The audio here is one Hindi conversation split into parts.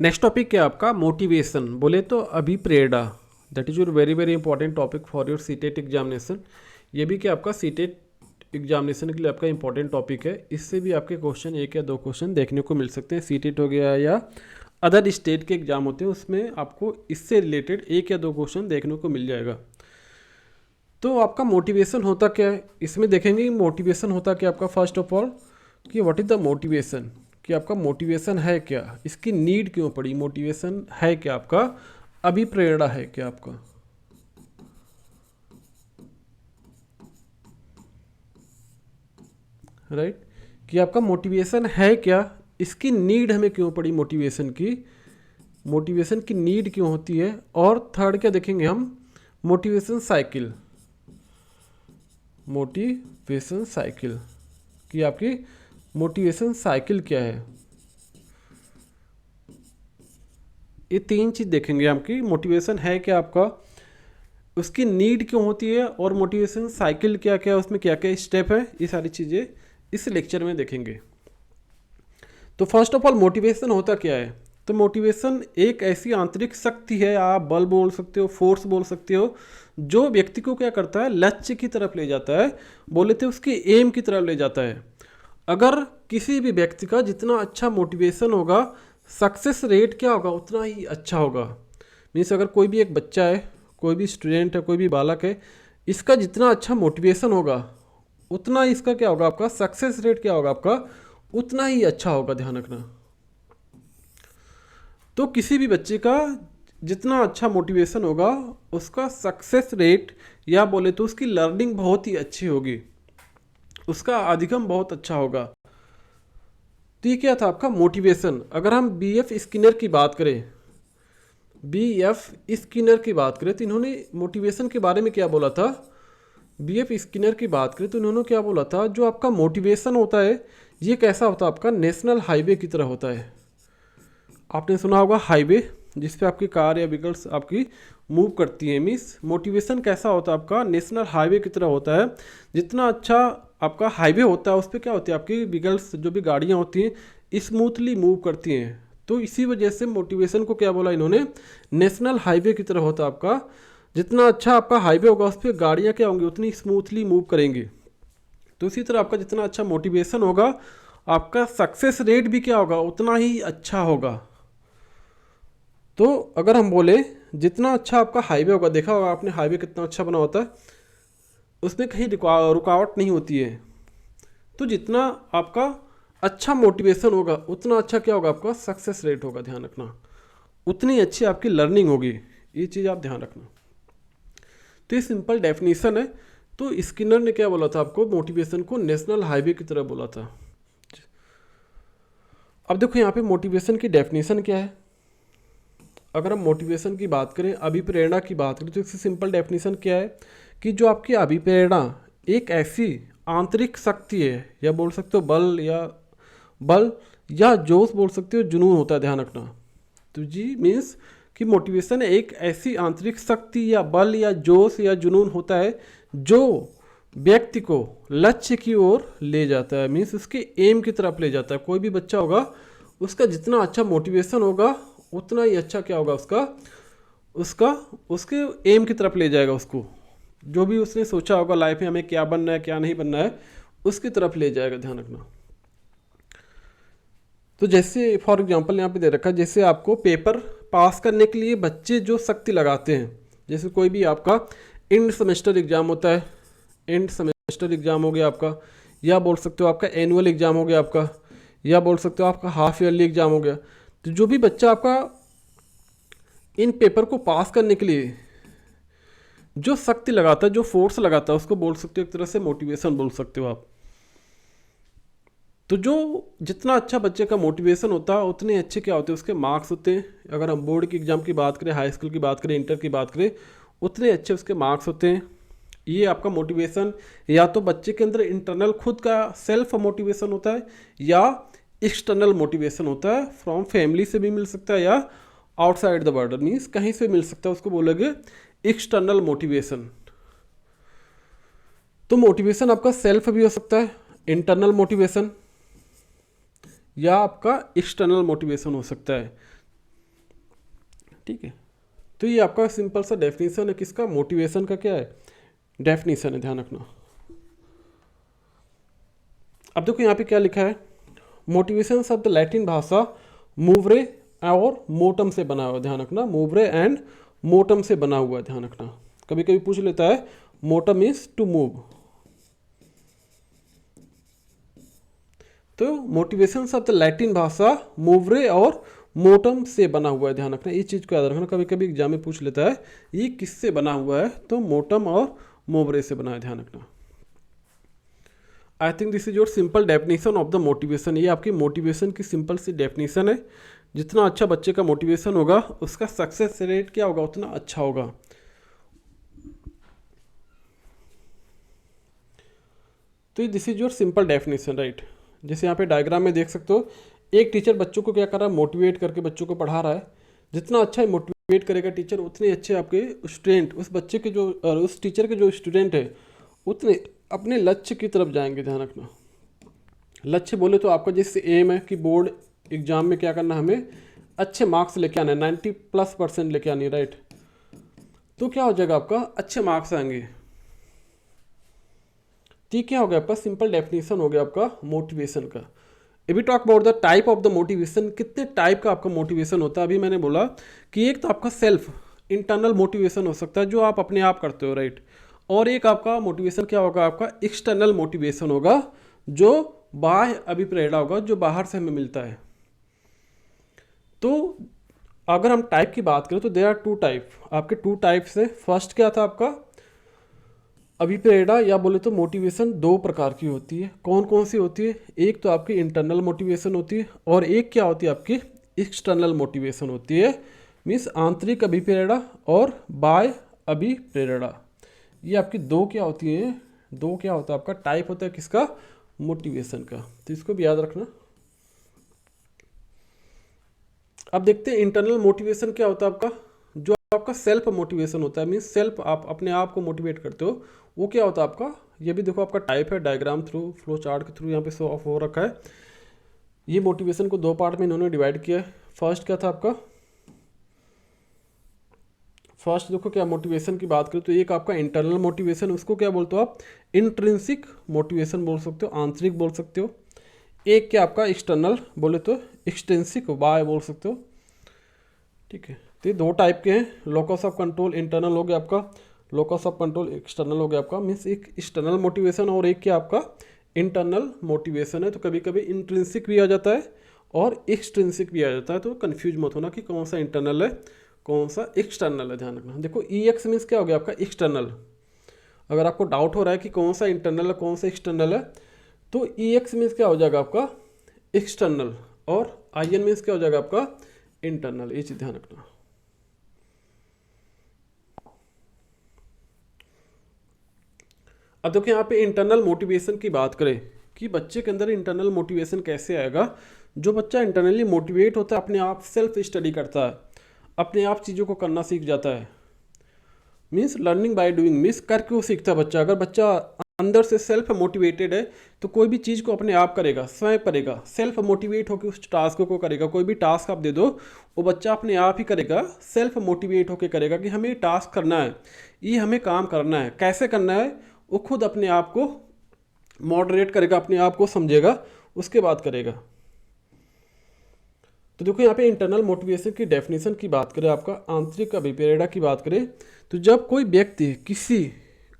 नेक्स्ट टॉपिक क्या है आपका, मोटिवेशन बोले तो अभिप्रेरणा। That is your very very important topic for your CTET examination. ये भी क्या आपका सीटेट एग्जामिनेशन के लिए आपका इंपॉर्टेंट टॉपिक है। इससे भी आपके क्वेश्चन एक या दो क्वेश्चन देखने को मिल सकते हैं। सीटेट हो गया या अदर स्टेट के एग्जाम होते हैं उसमें आपको इससे रिलेटेड एक या दो क्वेश्चन देखने को मिल जाएगा। तो आपका मोटिवेशन होता क्या है, इसमें देखेंगे मोटिवेशन होता क्या आपका। फर्स्ट ऑफ ऑल कि व्हाट इज़ द मोटिवेशन, कि आपका मोटिवेशन है क्या, इसकी नीड क्यों पड़ी, मोटिवेशन है क्या आपका, अभिप्रेरणा है क्या आपका। राइट कि आपका मोटिवेशन है क्या, इसकी नीड हमें क्यों पड़ी, मोटिवेशन की नीड क्यों होती है। और थर्ड क्या देखेंगे हम, मोटिवेशन साइकिल कि आपकी मोटिवेशन साइकिल क्या है। ये तीन चीज़ देखेंगे हम कि मोटिवेशन है क्या आपका, उसकी नीड क्यों होती है, और मोटिवेशन साइकिल क्या क्या है, उसमें क्या क्या स्टेप है, ये सारी चीज़ें इस लेक्चर में देखेंगे। तो फर्स्ट ऑफ ऑल मोटिवेशन होता क्या है। तो मोटिवेशन एक ऐसी आंतरिक शक्ति है, आप बल बोल सकते हो, फोर्स बोल सकते हो, जो व्यक्ति को क्या करता है, लक्ष्य की तरफ ले जाता है, बोले तो उसके एम की तरफ ले जाता है। अगर किसी भी व्यक्ति का जितना अच्छा मोटिवेशन होगा, सक्सेस रेट क्या होगा उतना ही अच्छा होगा। मीन्स अगर कोई भी एक बच्चा है, कोई भी स्टूडेंट है, कोई भी बालक है, इसका जितना अच्छा मोटिवेशन होगा उतना ही इसका क्या होगा, आपका सक्सेस रेट क्या होगा आपका उतना ही अच्छा होगा, ध्यान रखना। तो किसी भी बच्चे का जितना अच्छा मोटिवेशन होगा उसका सक्सेस रेट या बोले तो उसकी लर्निंग बहुत ही अच्छी होगी, उसका अधिगम बहुत अच्छा होगा। तो ये क्या था आपका मोटिवेशन। अगर हम बीएफ स्किनर की बात करें, तो इन्होंने मोटिवेशन के बारे में क्या बोला था। बीएफ स्किनर की बात करें तो इन्होंने क्या बोला था, जो आपका मोटिवेशन होता है ये कैसा होता है, आपका नेशनल हाईवे की तरह होता है। आपने सुना होगा हाईवे, जिस पे आपकी कार या व्हीकल्स आपकी मूव करती है। मीन्स मोटिवेशन कैसा होता है आपका, नेशनल हाईवे की तरह होता है। जितना अच्छा आपका हाईवे होता है उस पर क्या होती है, आपकी व्हीकल्स जो भी गाड़ियाँ होती हैं स्मूथली मूव करती हैं। तो इसी वजह से मोटिवेशन को क्या बोला इन्होंने, नेशनल हाईवे की तरह होता है आपका। जितना अच्छा आपका हाईवे होगा उस पर गाड़ियाँ क्या होंगी, उतनी स्मूथली मूव करेंगी। तो इसी तरह आपका जितना अच्छा मोटिवेशन होगा, आपका सक्सेस रेट भी क्या होगा उतना ही अच्छा होगा। तो अगर हम बोले जितना अच्छा आपका हाईवे होगा, देखा होगा आपने हाईवे कितना अच्छा बना होता है, उसमें कहीं रुकावट नहीं होती है। तो जितना आपका अच्छा मोटिवेशन होगा उतना अच्छा क्या होगा, आपका सक्सेस रेट होगा, ध्यान रखना। उतनी अच्छी आपकी लर्निंग होगी, ये चीज़ आप ध्यान रखना। तो ये सिंपल डेफिनेशन है। तो स्किनर ने क्या बोला था आपको, मोटिवेशन को नेशनल हाईवे की तरह बोला था। अब देखो यहाँ पे मोटिवेशन की डेफिनेशन क्या है। अगर हम मोटिवेशन की बात करें, अभिप्रेरणा की बात करें, तो इसकी सिंपल डेफिनेशन क्या है कि जो आपकी अभिप्रेरणा एक ऐसी आंतरिक शक्ति है, या बोल सकते हो बल या जोश बोल सकते हो, जुनून होता है, ध्यान रखना। तो जी मीन्स कि मोटिवेशन एक ऐसी आंतरिक शक्ति या बल या जोश या जुनून होता है जो व्यक्ति को लक्ष्य की ओर ले जाता है। मीन्स उसके एम की तरफ ले जाता है। कोई भी बच्चा होगा उसका जितना अच्छा मोटिवेशन होगा उतना ही अच्छा क्या होगा, उसका उसके एम की तरफ ले जाएगा। उसको जो भी उसने सोचा होगा लाइफ में हमें क्या बनना है क्या नहीं बनना है, उसकी तरफ ले जाएगा, ध्यान रखना। तो जैसे फॉर एग्जांपल यहाँ पे दे रखा है, जैसे आपको पेपर पास करने के लिए बच्चे जो शक्ति लगाते हैं, जैसे कोई भी आपका एंड सेमेस्टर एग्जाम होता है, एंड सेमेस्टर एग्जाम हो गया आपका, या बोल सकते हो आपका एनुअल एग्जाम हो गया आपका, या बोल सकते हो आपका हाफ ईयरली एग्जाम हो गया। तो जो भी बच्चा आपका इन पेपर को पास करने के लिए जो शक्ति लगाता है, जो फोर्स लगाता है, उसको बोल सकते हो एक तरह से मोटिवेशन बोल सकते हो आप। तो जो जितना अच्छा बच्चे का मोटिवेशन होता है उतने अच्छे क्या होते हैं उसके मार्क्स होते हैं। अगर हम बोर्ड की एग्ज़ाम की बात करें, हाई स्कूल की बात करें, इंटर की बात करें, उतने अच्छे उसके मार्क्स होते हैं। ये आपका मोटिवेशन या तो बच्चे के अंदर इंटरनल खुद का सेल्फ मोटिवेशन होता है, या एक्सटर्नल मोटिवेशन होता है, फ्रॉम फैमिली से भी मिल सकता है या आउटसाइड द बॉर्डर, मीन्स कहीं से मिल सकता है, उसको बोलेंगे एक्सटर्नल मोटिवेशन। तो मोटिवेशन आपका सेल्फ भी हो सकता है, इंटरनल मोटिवेशन, या आपका एक्सटर्नल मोटिवेशन हो सकता है। ठीक है। तो ये आपका सिंपल सा डेफिनेशन है किसका, मोटिवेशन का क्या है, डेफिनेशन है, ध्यान रखना। अब देखो यहाँ पे क्या लिखा है, मोटिवेशन शब्द लैटिन भाषा मूवरे और मोटम से बना हुआ, ध्यान रखना, मूवरे एंड मोटम से बना हुआ, ध्यान रखना। कभी कभी पूछ लेता है मोटम इज टू मूव, तो मोटिवेशन शब्द लैटिन भाषा मूवरे और मोटम से बना हुआ है, ध्यान रखना। इस चीज़ को याद रखना, कभी कभी एग्जाम में पूछ लेता है ये किससे बना हुआ है, तो मोटम और मोवरे से बना है, ध्यान रखना। I think this is your simple definition of the motivation. ये आपकी मोटिवेशन की सिंपल सी डेफिनेशन है। जितना अच्छा बच्चे का मोटिवेशन होगा उसका सक्सेस रेट क्या होगा, उतना अच्छा होगा। तो this is your simple definition, right. जैसे यहाँ पे डायग्राम में देख सकते हो, एक टीचर बच्चों को क्या कर रहा है, मोटिवेट करके बच्चों को पढ़ा रहा है। जितना अच्छा मोटिवेट करेगा टीचर, उतने अच्छे आपके स्टूडेंट, उस बच्चे के जो उस टीचर के जो स्टूडेंट है उतने अपने लक्ष्य की तरफ जाएंगे, ध्यान रखना। लक्ष्य बोले तो आपका जैसे एम है कि बोर्ड एग्जाम में क्या करना, हमें अच्छे मार्क्स लेके आना है, 90+% लेके आनी है, राइट। तो क्या हो जाएगा, आपका अच्छे मार्क्स आएंगे। तो क्या हो गया आपका सिंपल डेफिनेशन हो गया आपका मोटिवेशन का। अभी talk about the type of the motivation, कितने टाइप का आपका मोटिवेशन होता है। अभी मैंने बोला कि एक तो आपका सेल्फ इंटरनल मोटिवेशन हो सकता है जो आप अपने आप करते हो, राइट। और एक आपका मोटिवेशन क्या होगा, आपका एक्सटर्नल मोटिवेशन होगा जो बाह्य अभिप्रेरणा होगा, जो बाहर से हमें मिलता है। तो अगर हम टाइप की बात करें तो देयर आर 2 टाइप, आपके 2 टाइप्स है। फर्स्ट क्या था आपका, अभिप्रेरणा या बोले तो मोटिवेशन 2 प्रकार की होती है। कौन कौन सी होती है, एक तो आपकी इंटरनल मोटिवेशन होती है और एक क्या होती है आपकी एक्सटर्नल मोटिवेशन होती है, मीन्स आंतरिक अभिप्रेरणा और बाह्य अभिप्रेरणा। ये आपकी 2 क्या होती है, 2 क्या होता है आपका टाइप होता है किसका, मोटिवेशन का। तो इसको भी याद रखना। अब देखते हैं इंटरनल मोटिवेशन क्या होता है आपका, जो आपका सेल्फ मोटिवेशन होता है, मीन्स सेल्फ आप अपने आप को मोटिवेट करते हो, वो क्या होता है आपका। ये भी देखो आपका टाइप है, डायग्राम थ्रू फ्लो चार्ट के थ्रू यहाँ पे शो ऑफ हो रखा है। ये मोटिवेशन को 2 पार्ट में इन्होंने डिवाइड किया है। फर्स्ट क्या था आपका, फर्स्ट देखो क्या मोटिवेशन की बात करें तो एक आपका इंटरनल मोटिवेशन, उसको क्या बोलते हो आप, इंट्रिंसिक मोटिवेशन बोल सकते हो, आंतरिक बोल सकते हो। एक क्या आपका एक्सटर्नल बोले तो एक्सटेंसिक बाय बोल सकते हो, ठीक है। तो ये 2 टाइप के हैं, लोकस ऑफ कंट्रोल इंटरनल हो गया आपका, लोकस ऑफ कंट्रोल एक्सटर्नल हो गया आपका। मीन्स एक एक्सटर्नल मोटिवेशन और एक क्या आपका इंटरनल मोटिवेशन है। तो कभी कभी इंट्रिंसिक भी आ जाता है और एक्सट्रिंसिक भी आ जाता है, तो कंफ्यूज मत होना कि कौन सा इंटरनल है कौन सा एक्सटर्नल है, ध्यान रखना। देखो EX मीन्स क्या हो गया आपका एक्सटर्नल। अगर आपको डाउट हो रहा है कि कौन सा इंटरनल है कौन सा एक्सटर्नल है, तो EX मीन्स क्या हो जाएगा आपका एक्सटर्नल और IN मीन्स क्या हो जाएगा आपका इंटरनल। ये चीज ध्यान रखना। अब देखो यहाँ पे इंटरनल मोटिवेशन की बात करें कि बच्चे के अंदर इंटरनल मोटिवेशन कैसे आएगा। जो बच्चा इंटरनली मोटिवेट होता है, अपने आप सेल्फ स्टडी करता है, अपने आप चीज़ों को करना सीख जाता है, means learning by doing, means करके वो सीखता है बच्चा। अगर बच्चा अंदर से सेल्फ मोटिवेटेड है तो कोई भी चीज़ को अपने आप करेगा, स्वयं करेगा, सेल्फ मोटिवेट होकर उस टास्क को करेगा। कोई भी टास्क आप दे दो वो बच्चा अपने आप ही करेगा, सेल्फ मोटिवेट होकर करेगा कि हमें ये टास्क करना है, ये हमें काम करना है, कैसे करना है वो खुद अपने आप को मॉडरेट करेगा, अपने आप को समझेगा, उसके बाद करेगा। तो देखो यहाँ पे इंटरनल मोटिवेशन की डेफिनेशन की बात करें, आपका आंतरिक अभिप्रेरणा की बात करें, तो जब कोई व्यक्ति किसी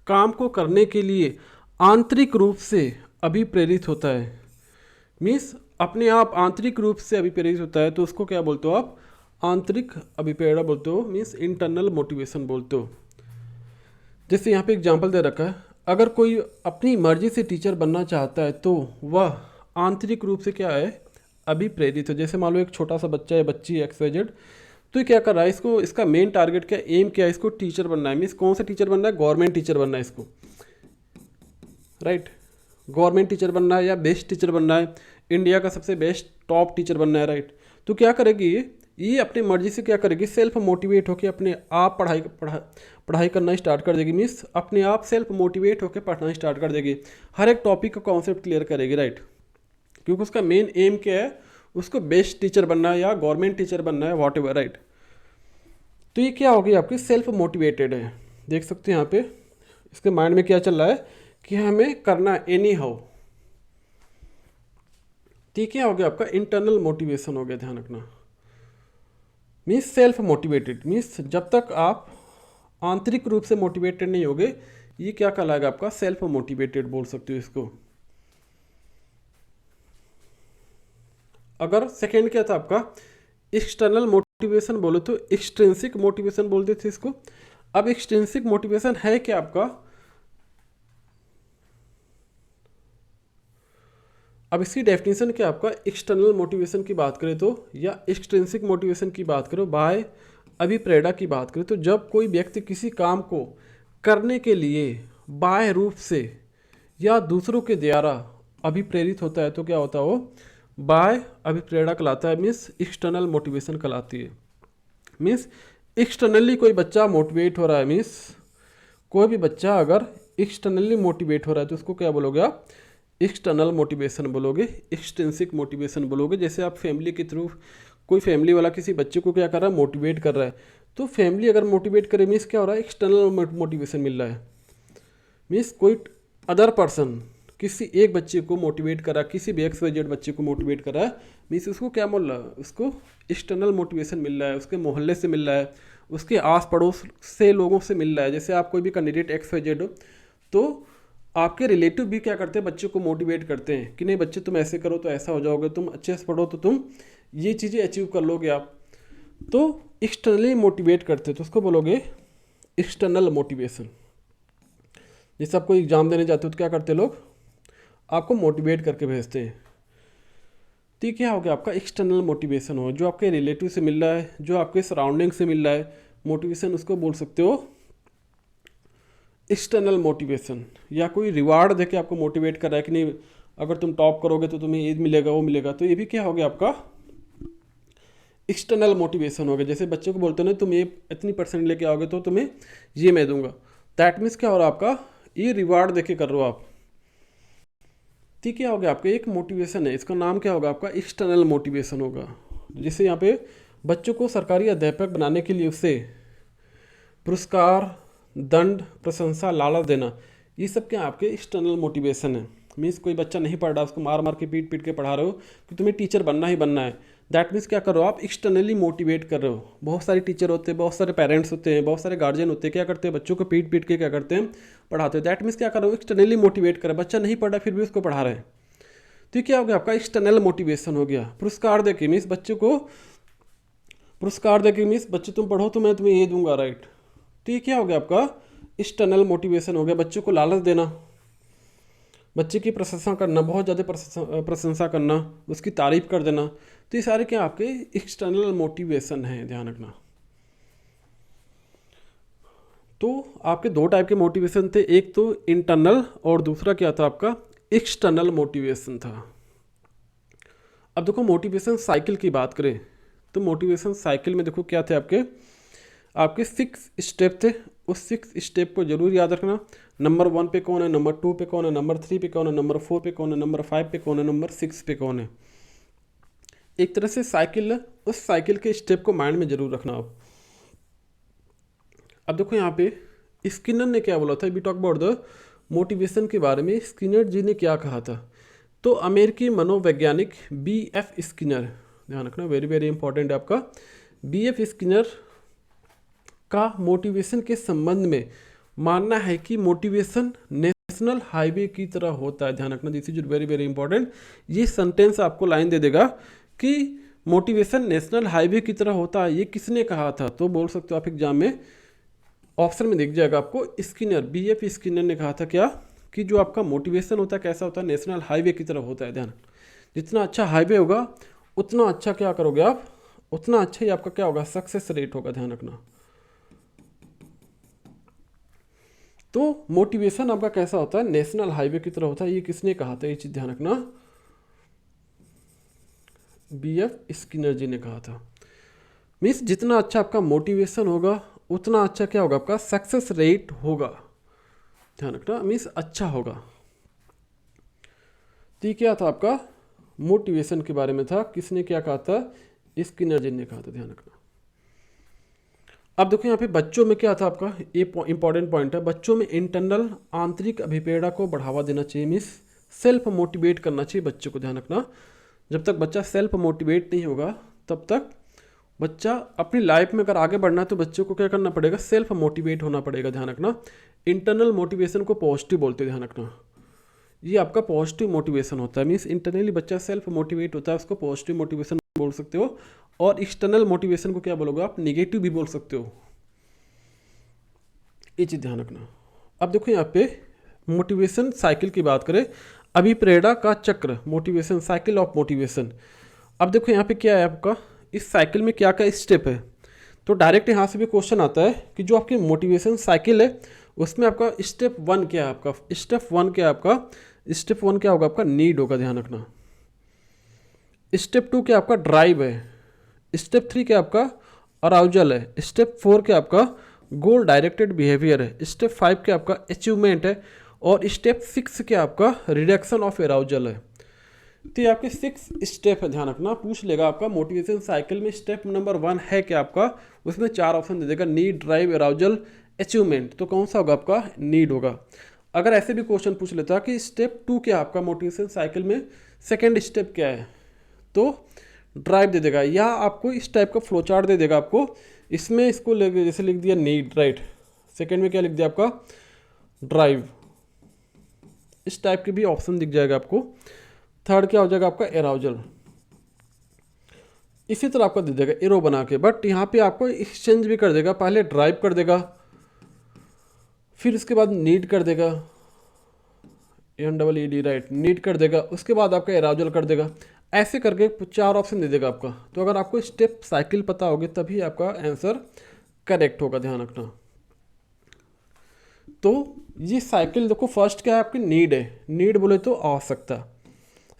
काम को करने के लिए आंतरिक रूप से अभिप्रेरित होता है, मीन्स अपने आप आंतरिक रूप से अभिप्रेरित होता है, तो उसको क्या बोलते हो आप, आंतरिक अभिप्रेरणा बोलते हो, मीन्स इंटरनल मोटिवेशन बोलते हो। जैसे यहाँ पे एग्जांपल दे रखा है, अगर कोई अपनी मर्जी से टीचर बनना चाहता है तो वह आंतरिक रूप से क्या है, अभिप्रेरित है। जैसे मान लो एक छोटा सा बच्चा है, बच्ची XYZ, तो ये क्या कर रहा है, इसको इसका मेन टारगेट क्या, एम क्या है, इसको टीचर बनना है। मीन्स कौन सा टीचर बनना है, गवर्नमेंट टीचर बनना है इसको, राइट। गवर्नमेंट टीचर बनना है या बेस्ट टीचर बनना है, इंडिया का सबसे बेस्ट टॉप टीचर बनना है, राइट। तो क्या करेगी ये अपनी मर्जी से क्या करेगी, सेल्फ मोटिवेट होकर अपने आप पढ़ाई करना स्टार्ट कर देगी। मीन्स अपने आप सेल्फ मोटिवेट होकर पढ़ना स्टार्ट कर देगी, हर एक टॉपिक का कॉन्सेप्ट क्लियर करेगी, राइट। क्योंकि उसका मेन एम क्या है, उसको बेस्ट टीचर बनना है या गवर्नमेंट टीचर बनना है, वॉट एवर, राइट। तो ये क्या होगी आपकी सेल्फ मोटिवेटेड है। देख सकते हैं यहाँ पे इसके माइंड में क्या चल रहा है कि हमें करना एनी हाउ। ठीक है, हो गया आपका इंटरनल मोटिवेशन हो गया, ध्यान रखना। मीन्स सेल्फ मोटिवेटेड मीन्स जब तक आप आंतरिक रूप से मोटिवेटेड नहीं होगे, ये क्या कहलाएगा आपका सेल्फ मोटिवेटेड बोल सकते हो इसको। अगर सेकेंड क्या था आपका एक्सटर्नल मोटिवेशन बोलो तो एक्सट्रिंसिक मोटिवेशन बोलते थे इसको। अब एक्सट्रिंसिक मोटिवेशन है क्या आपका, अब इसकी डेफिनेशन क्या आपका एक्सटर्नल मोटिवेशन की बात करें तो या एक्सट्रिंसिक मोटिवेशन की बात करो, बाय अभिप्रेरणा की बात करें तो जब कोई व्यक्ति किसी काम को करने के लिए बाह्य रूप से या दूसरों के द्वारा अभिप्रेरित होता है तो क्या होता है वो बाह्य अभिप्रेरणा कहलाता है, मीन्स एक्सटर्नल मोटिवेशन कहलाती है। मीन्स एक्सटर्नली कोई बच्चा मोटिवेट हो रहा है, मीन्स कोई भी बच्चा अगर एक्सटर्नली मोटिवेट हो रहा है तो उसको क्या बोलोगे आप एक्सटर्नल मोटिवेशन बोलोगे, एक्सट्रिंसिक मोटिवेशन बोलोगे। जैसे आप फैमिली के थ्रू कोई फैमिली वाला किसी बच्चे को क्या कर रहा है मोटिवेट कर रहा है, तो फैमिली अगर मोटिवेट करे मीन्स क्या हो रहा है एक्सटर्नल मोटिवेशन मिल रहा है। मीन्स कोई अदर पर्सन किसी एक बच्चे को मोटिवेट करा, किसी भी XYZ बच्चे को मोटिवेट करा है, मीन्स उसको क्या मिल रहा है, उसको एक्सटर्नल मोटिवेशन मिल रहा है, उसके मोहल्ले से मिल रहा है, उसके आस पड़ोस से लोगों से मिल रहा है। जैसे आप कोई भी कैंडिडेट XYZ हो तो आपके रिलेटिव भी क्या करते हैं बच्चों को मोटिवेट करते हैं कि नहीं बच्चे तुम ऐसे करो तो ऐसा हो जाओगे, तुम अच्छे से पढ़ो तो तुम ये चीज़ें अचीव कर लोगे आप। तो एक्सटर्नली मोटिवेट करते तो उसको बोलोगे एक्सटर्नल मोटिवेशन। जैसे आप कोई एग्जाम देने जाते हो तो क्या करते लोग आपको मोटिवेट करके भेजते हैं। तो क्या हो गया आपका एक्सटर्नल मोटिवेशन हो, जो आपके रिलेटिव से मिल रहा है, जो आपके सराउंडिंग से मिल रहा है मोटिवेशन, उसको बोल सकते हो एक्सटर्नल मोटिवेशन। या कोई रिवार्ड देके आपको मोटिवेट कर रहा है कि नहीं अगर तुम टॉप करोगे तो तुम्हें ये मिलेगा वो मिलेगा, तो ये भी क्या हो गया आपका एक्सटर्नल मोटिवेशन हो गया। जैसे बच्चे को बोलते हो ना तुम ये इतनी % लेके आओगे तो तुम्हें ये मैं दूंगा, दैट मीन्स क्या हो रहा है आपका ये रिवार्ड देके कर रहे हो आप। ठीक है, हो गया आपका एक मोटिवेशन है, इसका नाम क्या होगा आपका एक्सटर्नल मोटिवेशन होगा। जैसे यहाँ पे बच्चों को सरकारी अध्यापक बनाने के लिए उससे पुरस्कार, दंड, प्रशंसा, लालच देना, ये सब क्या आपके एक्सटर्नल मोटिवेशन है। मीन्स कोई बच्चा नहीं पढ़ रहा उसको मार मार के पीट पीट के पढ़ा रहे हो कि तुम्हें टीचर बनना ही बनना है, दैट मीन्स क्या कर रहे हो आप एक्सटर्नली मोटिवेट कर रहे हो। बहुत सारे टीचर होते हैं, बहुत सारे पेरेंट्स होते हैं, बहुत सारे गार्जियन होते हैं, क्या करते हैं बच्चों को पीट पीट के क्या करते हैं पढ़ाते हैं, दैट मीन्स क्या कर रहे हो एक्सटर्नली मोटिवेट कर रहे हैं। बच्चा नहीं पढ़ रहा फिर भी उसको पढ़ा रहे हैं, तो क्या हो गया आपका एक्सटर्नल मोटिवेशन हो गया। पुरस्कार देके मीन्स बच्चे को पुरस्कार देके मीन्स बच्चे तुम पढ़ो तो मैं तुम्हें ये दूंगा, राइट। तो ये क्या हो गया आपका एक्सटर्नल मोटिवेशन हो गया। बच्चों को लालच देना, बच्चे की प्रशंसा करना, बहुत ज़्यादा प्रशंसा करना, उसकी तारीफ कर देना, तो ये सारे क्या आपके एक्सटर्नल मोटिवेशन हैं, ध्यान रखना। तो आपके दो टाइप के मोटिवेशन थे, एक तो इंटरनल और दूसरा क्या था आपका एक्सटर्नल मोटिवेशन था। अब देखो मोटिवेशन साइकिल की बात करें तो मोटिवेशन साइकिल में देखो क्या थे आपके 6 स्टेप थे। उस 6 स्टेप को जरूर याद रखना। नंबर 1 पे कौन है, नंबर 2 पे कौन है, नंबर 3 पे कौन है, नंबर 4 पे कौन है, नंबर 5 पे कौन है, नंबर 6 पे कौन है। एक तरह से साइकिल है, उस साइकिल के स्टेप को माइंड में जरूर रखना आप। अब देखो यहाँ पे स्किनर ने क्या बोला था, we talk about the motivation के बारे में। स्किनर जी ने क्या कहा था, तो अमेरिकी मनोवैज्ञानिक BF स्किनर, ध्यान रखना वेरी वेरी इंपॉर्टेंट है आपका, BF स्किनर का मोटिवेशन के संबंध में मानना है कि मोटिवेशन नेशनल हाईवे की तरह होता है। ध्यान रखना, this is very very important. ये सेंटेंस आपको लाइन दे देगा कि मोटिवेशन नेशनल हाईवे की तरह होता है, ये किसने कहा था, तो बोल सकते हो आप एग्जाम में ऑप्शन में दिख जाएगा आपको स्किनर, BF स्किनर ने कहा था क्या कि जो आपका मोटिवेशन होता है कैसा होता है, नेशनल हाईवे की तरह होता है। ध्यान, जितना अच्छा हाईवे होगा उतना अच्छा क्या करोगे आप, उतना अच्छा ही आपका क्या होगा सक्सेस रेट होगा, ध्यान रखना। तो मोटिवेशन आपका कैसा होता है, नेशनल हाईवे की तरह होता है, ये किसने कहा था, ये चीज ध्यान रखना, BF स्किनर जी ने कहा था। मीन्स जितना अच्छा आपका मोटिवेशन होगा उतना अच्छा क्या होगा आपका सक्सेस रेट होगा, ध्यान रखना, मीन्स अच्छा होगा। तो क्या था आपका मोटिवेशन के बारे में था, किसने क्या कहा था, स्किनर जी ने कहा था, ध्यान रखना। अब देखो यहाँ पे बच्चों में क्या था आपका, ये इंपॉर्टेंट पॉइंट है, बच्चों में इंटरनल आंतरिक अभिप्रेरणा को बढ़ावा देना चाहिए, मीन्स सेल्फ मोटिवेट करना चाहिए बच्चे को। ध्यान रखना, जब तक बच्चा सेल्फ मोटिवेट नहीं होगा तब तक बच्चा अपनी लाइफ में अगर आगे बढ़ना है तो बच्चे को क्या करना पड़ेगा, सेल्फ मोटिवेट होना पड़ेगा। ध्यान रखना, इंटरनल मोटिवेशन को पॉजिटिव बोलते हैं। ध्यान रखना, ये आपका पॉजिटिव मोटिवेशन होता है, मीन्स इंटरनली बच्चा सेल्फ मोटिवेट होता है, उसको पॉजिटिव मोटिवेशन बोल सकते हो। और एक्सटर्नल मोटिवेशन को क्या बोलोगे आप, निगेटिव भी बोल सकते हो। ये चीज़ ध्यान रखना। अब देखो यहाँ पे मोटिवेशन साइकिल की बात करें, अभिप्रेरणा का चक्र, मोटिवेशन साइकिल ऑफ मोटिवेशन। अब देखो यहाँ पे क्या है आपका, इस साइकिल में क्या क्या स्टेप है। तो डायरेक्ट यहाँ से भी क्वेश्चन आता है कि जो आपकी मोटिवेशन साइकिल है उसमें आपका स्टेप 1 क्या है आपका, स्टेप 1 क्या है आपका, स्टेप 1 क्या होगा आपका, नीड होगा। ध्यान रखना, स्टेप 2 क्या आपका, ड्राइव है। स्टेप 3 क्या आपका, अराउजल है। स्टेप 4 क्या आपका, गोल डायरेक्टेड बिहेवियर है। स्टेप 5 क्या आपका, अचीवमेंट है। और स्टेप 6 क्या आपका, रिडक्शन ऑफ अराउजल है। तो ये आपके 6 स्टेप है। ध्यान रखना, पूछ लेगा आपका मोटिवेशन साइकिल में स्टेप नंबर 1 है क्या आपका, उसमें 4 ऑप्शन दे देगा, नीड, ड्राइव, अराउजल, अचीवमेंट। तो कौन सा होगा आपका, नीड होगा। अगर ऐसे भी क्वेश्चन पूछ लेता कि स्टेप 2 क्या आपका मोटिवेशन साइकिल में सेकेंड स्टेप क्या है, तो ड्राइव दे देगा, या आपको इस टाइप का फ्लो चार्ट दे देगा आपको। इसमें इसको जैसे लिख दिया नीड, राइट, सेकेंड में क्या लिख दिया आपका, ड्राइव। इस टाइप के भी ऑप्शन दिख जाएगा आपको। थर्ड क्या हो जाएगा आपका, एराउजल। इसी तरह आपका दे देगा एरो बना के, बट यहाँ पे आपको एक्सचेंज भी कर देगा, पहले ड्राइव कर देगा, फिर उसके बाद नीड कर देगा, NEED, राइट, नीड कर देगा, उसके बाद आपका एराउजल कर देगा। ऐसे करके 4 ऑप्शन दे देगा आपका। तो अगर आपको स्टेप साइकिल पता होगी तभी आपका आंसर करेक्ट होगा। ध्यान रखना। तो ये साइकिल देखो, फर्स्ट क्या है आपकी, नीड है, नीड बोले तो आवश्यकता।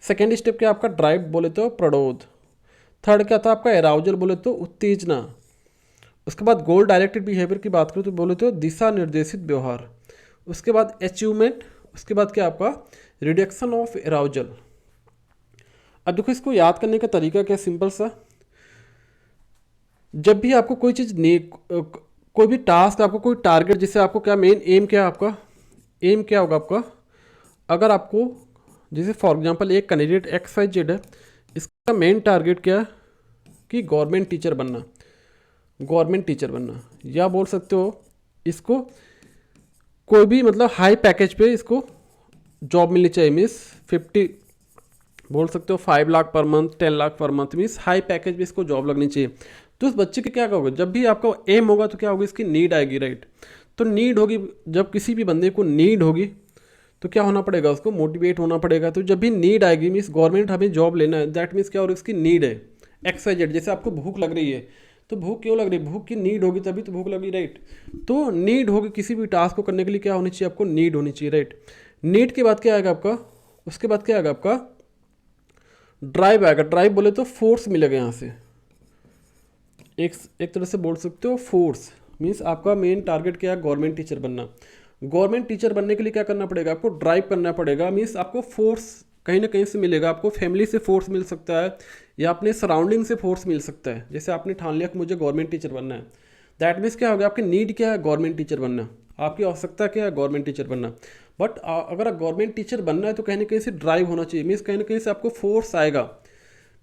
सेकेंड स्टेप क्या आपका, ड्राइव बोले तो प्रबोध। थर्ड क्या था आपका, एराउजल बोले तो उत्तेजना। उसके बाद गोल डायरेक्टेड बिहेवियर की बात करूँ तो बोले तो दिशा निर्देशित व्यवहार। उसके बाद अचीवमेंट। उसके बाद क्या आपका, रिडक्शन ऑफ एराउजल। अब देखो इसको याद करने का तरीका क्या, सिंपल सा, जब भी आपको कोई चीज़ कोई भी टास्क, आपको कोई टारगेट, जिससे आपको क्या मेन एम क्या है आपका, एम क्या होगा आपका, अगर आपको जैसे फॉर एग्जांपल एक कैंडिडेट XYZ है, इसका मेन टारगेट क्या है कि गवर्नमेंट टीचर बनना, गवर्नमेंट टीचर बनना, या बोल सकते हो इसको कोई भी मतलब हाई पैकेज पे इसको जॉब मिलनी चाहिए, मीन्स 50 बोल सकते हो 5 lakh per month, 10 lakh per month, means high package पे इसको जॉब लगनी चाहिए। तो उस बच्चे के क्या होगा, जब भी आपका एम होगा तो क्या होगी, इसकी नीड आएगी, राइट। तो नीड होगी, जब किसी भी बंदे को नीड होगी तो क्या होना पड़ेगा, उसको मोटिवेट होना पड़ेगा। तो जब भी नीड आएगी, मीन्स गवर्नमेंट हमें जॉब लेना है, दैट मीन्स क्या हो रहा है, इसकी नीड है XYZ। जैसे आपको भूख लग रही है, तो भूख क्यों लग रही है, भूख की नीड होगी तभी तो भूख लगी, राइट। तो नीड होगी, किसी भी टास्क को करने के लिए क्या होनी चाहिए, आपको नीड होनी चाहिए, राइट। नीड के बाद क्या आएगा आपका, उसके बाद क्या आएगा आपका, ड्राइव आएगा। ड्राइव बोले तो फोर्स मिलेगा यहाँ से, एक तरह से बोल सकते हो फोर्स, मीन्स आपका मेन टारगेट क्या है, गवर्नमेंट टीचर बनना। गवर्नमेंट टीचर बनने के लिए क्या करना पड़ेगा, आपको ड्राइव करना पड़ेगा, मीन्स आपको फोर्स कहीं ना कहीं से मिलेगा। आपको फैमिली से फोर्स मिल सकता है, या अपने सराउंडिंग से फोर्स मिल सकता है। जैसे आपने ठान लिया कि मुझे गवर्नमेंट टीचर बनना है, दैट मीन्स क्या होगा, आपकी नीड क्या है, गवर्नमेंट टीचर बनना, आपकी आवश्यकता क्या है, गवर्नमेंट टीचर बनना। बट अगर गवर्नमेंट टीचर बनना है तो कहीं ना कहीं से ड्राइव होना चाहिए, मीन्स कहीं ना कहीं से आपको फोर्स आएगा,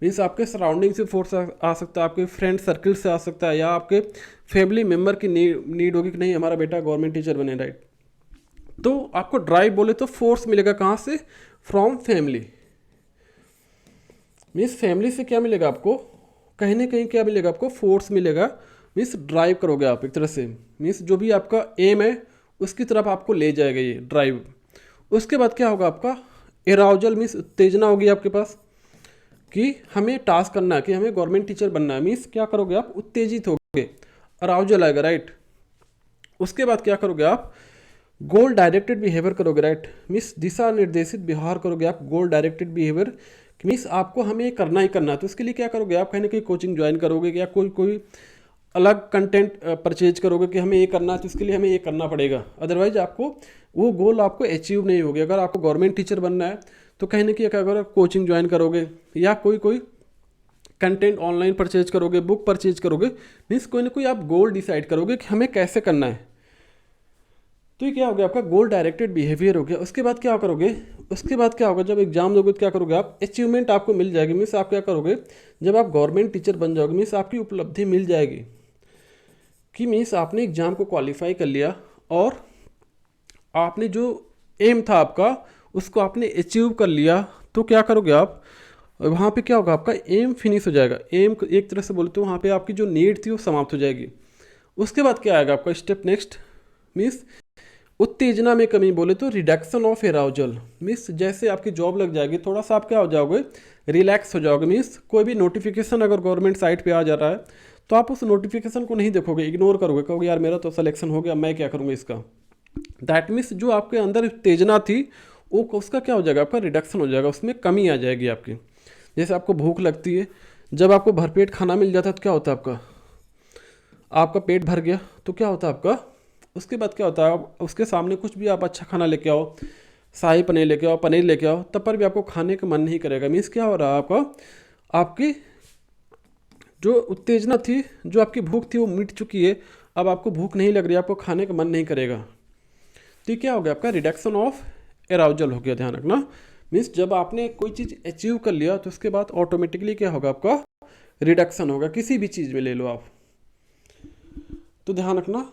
मीन्स आपके सराउंडिंग से फोर्स आ सकता है, आपके फ्रेंड सर्किल से आ सकता है, या आपके फैमिली मेम्बर की नीड होगी कि नहीं हमारा बेटा गवर्नमेंट टीचर बने, राइट। तो आपको ड्राइव बोले तो फोर्स मिलेगा कहाँ से, फ्रॉम फैमिली। मीन्स फैमिली से क्या मिलेगा आपको, कहीं ना कहीं क्या मिलेगा आपको, फोर्स मिलेगा, मीन्स ड्राइव करोगे आप एक तरह से, मीन्स जो भी आपका एम है उसकी तरफ आपको ले जाएगा ये ड्राइव। उसके बाद क्या होगा आपका, एराउजल, मीन्स उत्तेजना होगी आपके पास कि हमें टास्क करना है, कि हमें गवर्नमेंट टीचर बनना है, मीन्स क्या करोगे आप, उत्तेजित होगे, अराउजल आएगा, राइट। उसके बाद क्या करोगे आप, गोल डायरेक्टेड बिहेवियर करोगे, राइट, मीन्स दिशा निर्देशित व्यवहार करोगे आप। गोल डायरेक्टेड बिहेवियर मीन्स आपको हमें ये करना ही करना है, तो उसके लिए क्या करोगे आप, कहीं ना कहीं कोचिंग ज्वाइन करोगे, या कोई अलग कंटेंट परचेज करोगे कि हमें ये करना है, तो इसके लिए हमें ये करना पड़ेगा, अदरवाइज आपको वो गोल आपको अचीव नहीं होगी। अगर आपको गवर्नमेंट टीचर बनना है तो कहीं ना कहीं क्या करोगे, कोचिंग ज्वाइन करोगे, या कोई कंटेंट ऑनलाइन परचेज करोगे, बुक परचेज करोगे, मीन्स कोई ना कोई आप गोल डिसाइड करोगे कि हमें कैसे करना है। तो ये क्या हो गया आपका गोल डायरेक्टेड बिहेवियर हो गया। उसके बाद क्या करोगे, उसके बाद क्या होगा, जब एग्जाम दोगे तो क्या करोगे आप, अचीवमेंट आपको मिल जाएगी। मीन्स आप क्या करोगे, जब आप गवर्नमेंट टीचर बन जाओगे, मीन्स आपकी उपलब्धि मिल जाएगी कि मीन्स आपने एग्ज़ाम को क्वालिफाई कर लिया और आपने जो एम था आपका उसको आपने अचीव कर लिया। तो क्या करोगे आप, वहाँ पे क्या होगा, आपका एम फिनिश हो जाएगा। एम एक तरह से बोले तो वहाँ पे आपकी जो नीड थी वो समाप्त हो जाएगी। उसके बाद क्या आएगा आपका स्टेप नेक्स्ट, मीन्स उत्तेजना में कमी, बोले तो रिडक्शन ऑफ एराउजल। मीन्स जैसे आपकी जॉब लग जाएगी, थोड़ा सा आप क्या हो जाओगे, रिलैक्स हो जाओगे। मीन्स कोई भी नोटिफिकेशन अगर गवर्नमेंट साइट पे आ जा रहा है तो आप उस नोटिफिकेशन को नहीं देखोगे, इग्नोर करोगे, कहोगे यार मेरा तो सिलेक्शन हो गया, मैं क्या करूँगा इसका। दैट मीन्स जो आपके अंदर उत्तेजना थी वो उसका क्या हो जाएगा, आपका रिडक्शन हो जाएगा, उसमें कमी आ जाएगी आपकी। जैसे आपको भूख लगती है, जब आपको भरपेट खाना मिल जाता है तो क्या होता है आपका, आपका पेट भर गया तो क्या होता है आपका। उसके बाद क्या होता है, आप उसके सामने कुछ भी आप अच्छा खाना लेके आओ, शाही पनीर लेके आओ, पनीर लेके आओ, तब पर भी आपको खाने का मन नहीं करेगा। मीन्स क्या हो रहा है आपका, आपकी जो उत्तेजना थी, जो आपकी भूख थी वो मिट चुकी है, अब आपको भूख नहीं लग रही, आपको खाने का मन नहीं करेगा। तो ये क्या हो गया आपका रिडक्शन ऑफ एराउजल हो गया, ध्यान रखना। मीन्स जब आपने कोई चीज़ अचीव कर लिया तो उसके बाद ऑटोमेटिकली क्या होगा, आपका रिडक्शन होगा। किसी भी चीज़ में ले लो आप, तो ध्यान रखना।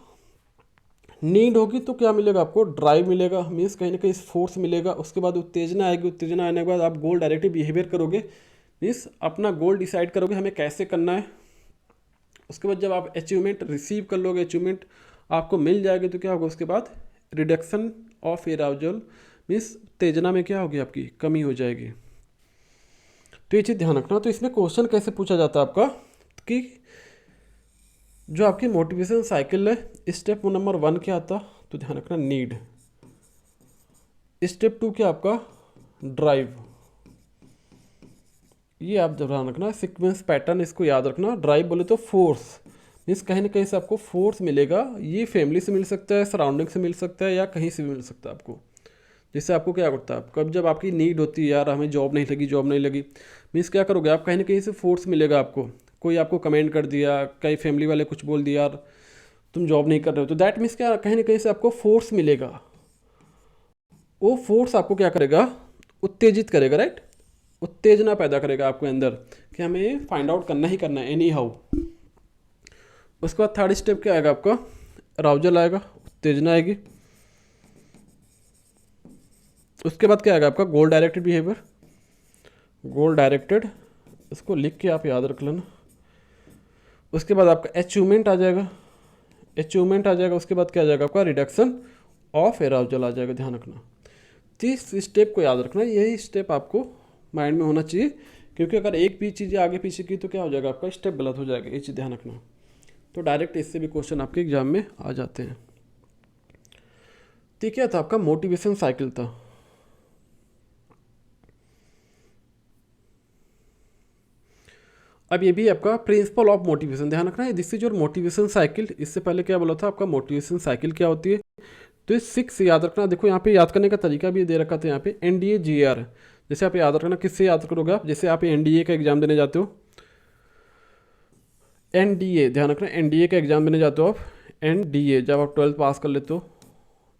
नीड होगी तो क्या मिलेगा आपको, ड्राइव मिलेगा, मीन्स कहीं ना कहीं फोर्स मिलेगा। उसके बाद उत्तेजना आएगी, उत्तेजना आने के बाद आप गोल डायरेक्टिव बिहेवियर करोगे, मीन्स अपना गोल डिसाइड करोगे हमें कैसे करना है। उसके बाद जब आप अचीवमेंट रिसीव कर लोगे, अचीवमेंट आपको मिल जाएगी, तो क्या होगा उसके बाद रिडक्शन ऑफ एराउजल, मीन्स उत्तेजना में क्या होगी, आपकी कमी हो जाएगी। तो ये चीज़ ध्यान रखना। तो इसमें क्वेश्चन कैसे पूछा जाता है आपका कि जो आपकी मोटिवेशन साइकिल है, स्टेप नंबर 1 क्या आता, तो ध्यान रखना नीड। स्टेप 2 क्या आपका ड्राइव, ये आप ध्यान रखना। सीक्वेंस पैटर्न इसको याद रखना। ड्राइव बोले तो फोर्स, मीन्स कहीं ना कहीं से आपको फोर्स मिलेगा। ये फैमिली से मिल सकता है, सराउंडिंग से मिल सकता है, या कहीं से भी मिल सकता है आपको। जिससे आपको क्या करता है, कब जब आपकी नीड होती है, यार हमें जॉब नहीं लगी, जॉब नहीं लगी, मीन्स क्या करोगे आप, कहीं ना कहीं से फोर्स मिलेगा आपको। कोई आपको कमेंट कर दिया, कई फैमिली वाले कुछ बोल दिया, यार तुम जॉब नहीं कर रहे हो, तो दैट मीन्स क्या, कहीं ना कहीं से आपको फोर्स मिलेगा। वो फोर्स आपको क्या करेगा, उत्तेजित करेगा, राइट, उत्तेजना पैदा करेगा आपके अंदर कि हमें फाइंड आउट करना ही करना है एनी हाउ। उसके बाद थर्ड स्टेप क्या आएगा आपका, अराउजल आएगा, उत्तेजना आएगी। उसके बाद क्या आएगा आपका गोल डायरेक्टेड बिहेवियर, गोल डायरेक्टेड, इसको लिख के आप याद रख लेना। उसके बाद आपका अचीवमेंट आ जाएगा, अचीवमेंट आ जाएगा। उसके बाद क्या आ जाएगा आपका रिडक्शन ऑफ एराउजल आ जाएगा, ध्यान रखना। 30 स्टेप को याद रखना, यही स्टेप आपको माइंड में होना चाहिए, क्योंकि अगर एक भी चीज़ें आगे पीछे की तो क्या हो जाएगा, आपका स्टेप गलत हो जाएगा, ये चीज़ ध्यान रखना। तो डायरेक्ट इससे भी क्वेश्चन आपके एग्जाम में आ जाते हैं। तो क्या था आपका मोटिवेशन साइकिल था। अब ये भी आपका प्रिंसिपल ऑफ मोटिवेशन, ध्यान रखना है। This is your motivation cycle. इससे पहले क्या बोला था आपका मोटिवेशन साइकिल क्या होती है, तो ये 6 याद रखना। देखो यहाँ पे याद करने का तरीका भी दे रखा था, यहाँ पे NDA GR, जैसे आप याद रखना। किससे याद करोगे आप, जैसे आप NDA का एग्जाम देने जाते हो, NDA ध्यान रखना, NDA का एग्जाम देने जाते हो आप, NDA जब आप 12th पास कर लेते हो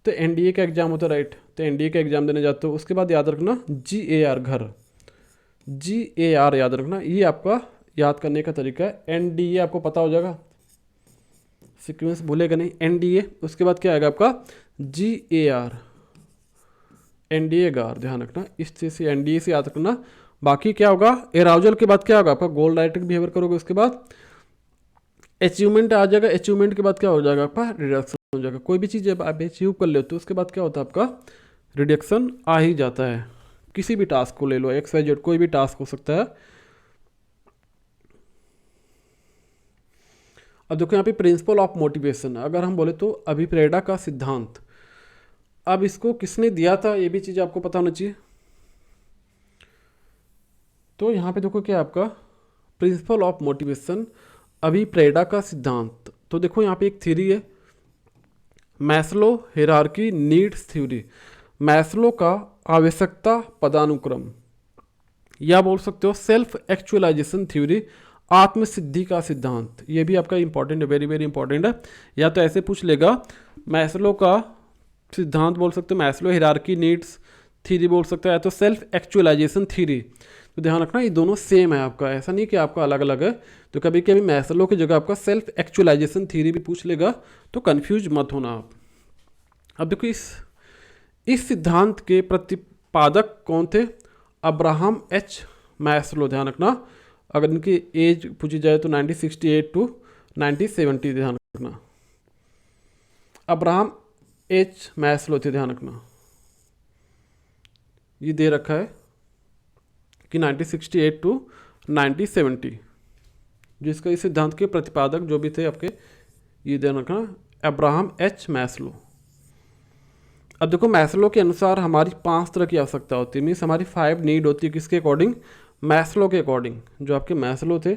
तो NDA का एग्जाम होता है, राइट। तो NDA का एग्जाम देने जाते हो। उसके बाद याद रखना GAR घर, GAR याद रखना, ये आपका याद करने का तरीका है। NDA आपको पता हो जाएगा, सीक्वेंस भूलेगा नहीं, NDA। उसके बाद क्या आएगा आपका GAR, NDA गार, ध्यान रखना। इस चीज़ से NDA से याद रखना। बाकी क्या होगा, एराउजल के बाद क्या होगा आपका गोल डायरेक्टेड बिहेवियर करोगे। उसके बाद अचीवमेंट आ जाएगा, अचीवमेंट के बाद क्या हो जाएगा आपका रिडक्शन हो जाएगा। कोई भी चीज़ जब आप अचीव कर लेते हो उसके बाद क्या होता है आपका रिडक्शन आ ही जाता है। किसी भी टास्क को ले लो, XYZ कोई भी टास्क हो सकता है। अब देखो यहाँ पे प्रिंसिपल ऑफ मोटिवेशन, अगर हम बोले तो अभिप्रेरणा का सिद्धांत। अब इसको किसने दिया था, ये भी चीज़ आपको पता होना चाहिए। तो यहाँ पे देखो क्या आपका प्रिंसिपल ऑफ मोटिवेशन, अभिप्रेरणा का सिद्धांत। तो देखो यहाँ पे एक थ्योरी है, Maslow hierarchy needs theory, Maslow का आवश्यकता पदानुक्रम। या बोल सकते हो सेल्फ एक्चुअलाइजेशन थ्योरी, आत्मसिद्धि का सिद्धांत। ये भी आपका इंपॉर्टेंट है, वेरी वेरी इंपॉर्टेंट है। या तो ऐसे पूछ लेगा मैस्लो का सिद्धांत बोल सकते हो, मैस्लो हायरार्की नीड्स थ्योरी बोल सकते हो, या तो सेल्फ एक्चुअलाइजेशन थ्योरी। तो ध्यान रखना ये दोनों सेम है आपका, ऐसा नहीं कि आपका अलग अलग है। तो कभी कभी मैस्लो की जगह आपका सेल्फ एक्चुअलाइजेशन थ्योरी भी पूछ लेगा, तो कंफ्यूज मत होना आप। अब देखो इस सिद्धांत के प्रतिपादक कौन थे? Abraham H Maslow. ध्यान रखना अगर इनकी एज पूछी जाए तो 1968 टू 1970, ध्यान रखना अब्राहम एच मैस्लो थे। ध्यान रखना ये दे रखा है कि 1968 टू 1970, जिसका इस सिद्धांत के प्रतिपादक जो भी थे आपके, ये ध्यान रखना अब्राहम एच मैस्लो। अब देखो मैस्लो के अनुसार हमारी 5 तरह की आवश्यकता होती है, मीन्स हमारी 5 नीड होती है। किसके अकॉर्डिंग? मैस्लो के अकॉर्डिंग। जो आपके मैस्लो थे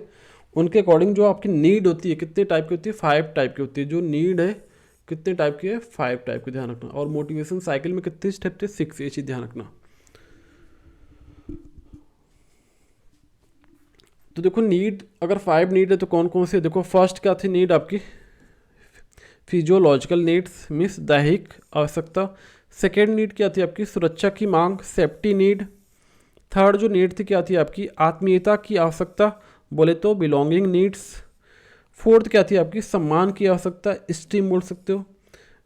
उनके अकॉर्डिंग जो आपकी नीड होती है कितने टाइप की होती है? 5 टाइप की होती है। जो नीड है कितने टाइप की है? 5 टाइप की, ध्यान रखना। और मोटिवेशन साइकिल में कितने स्टेप थे? 6, ये चीज़ ध्यान रखना। तो देखो नीड अगर 5 नीड है तो कौन कौन से? देखो फर्स्ट क्या थी नीड आपकी? फिजियोलॉजिकल नीड्स, मीन्स दैहिक आवश्यकता। सेकेंड नीड क्या थी आपकी? सुरक्षा की मांग, सेफ्टी नीड। थर्ड जो नीड थी क्या थी आपकी? आत्मीयता की आवश्यकता, बोले तो बिलोंगिंग नीड्स। फोर्थ क्या थी आपकी? सम्मान की आवश्यकता, स्टीम बोल सकते हो।